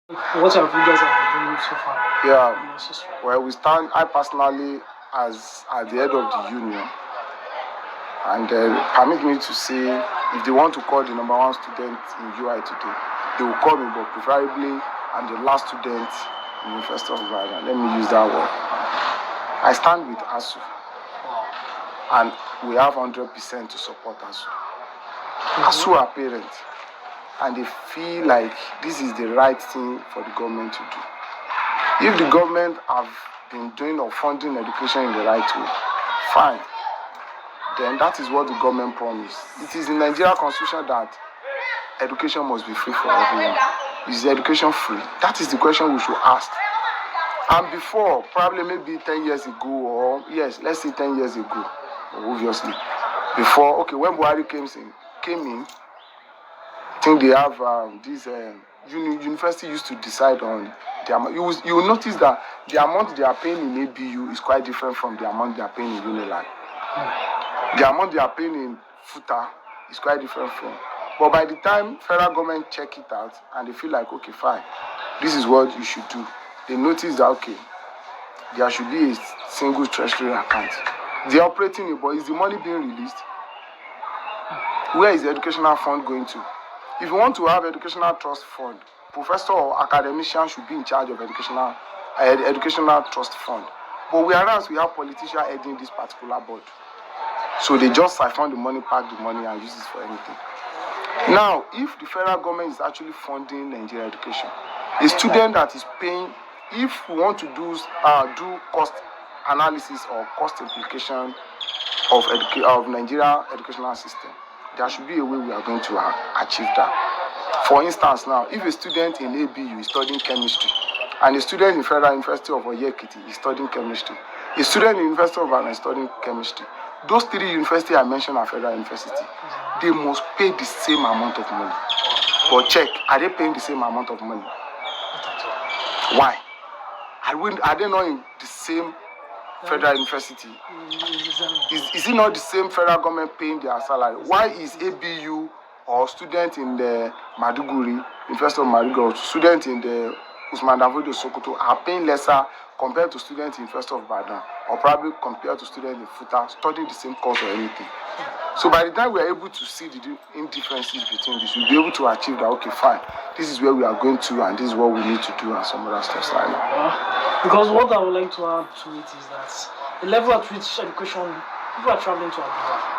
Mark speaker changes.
Speaker 1: What have you guys have been doing so far?
Speaker 2: Yeah, well, we stand, I personally, as at the head of the union, and permit me to say, if they want to call the number one student in UI today, they will call me, but preferably I'm the last student in the University of Ibadan. Let me use that word. I stand with ASUU, and we have 100% to support ASUU. ASUU are parents, and they feel like this is the right thing for the government to do. If the government have been doing or funding education in the right way, fine. Then that is what the government promised. It is in Nigeria constitution that education must be free for everyone. Is education free? That is the question we should ask. And before, probably maybe 10 years ago, or yes, let's say 10 years ago, obviously, before, okay, when Buhari came in, I think they have this university used to decide on the amount. You will notice that the amount they are paying in ABU is quite different from the amount they are paying in Unilag. The amount they are paying in FUTA is quite different from. But by the time federal government check it out and they feel like, okay, fine, this is what you should do, they notice that, okay, there should be a single treasury account. They're operating it, but is the money being released? Where is the educational fund going to? If you want to have educational trust fund, professor or academician should be in charge of educational trust fund. But whereas we have politicians heading this particular board, so they just siphon the money, pack the money, and use it for anything. Now, if the federal government is actually funding Nigerian education, a student that is paying, if we want to do cost analysis or cost implication of Nigeria educational system, there should be a way we are going to achieve that. For instance, now, if a student in ABU is studying chemistry, and a student in Federal University of Oyekiti is studying chemistry, a student in University of Ibadan is studying chemistry, those three universities I mentioned are federal university. They must pay the same amount of money. But check, are they paying the same amount of money? Why? Are they not in the same federal university? Is it not the same federal government paying their salary? Why is ABU or student in the Maduguri, University of Maduguri, or student in the Usman Danfodio Sokoto are paying lesser compared to students in University of Ibadan, or probably compared to students in FUTA studying the same course or anything? So by the time we are able to see the indifferences between this, we'll be able to achieve that, okay, fine, this is where we are going to and this is what we need to do and some other stuff like that.
Speaker 1: Because what I would like to add to it is that the level at which education, people are traveling to Abuja,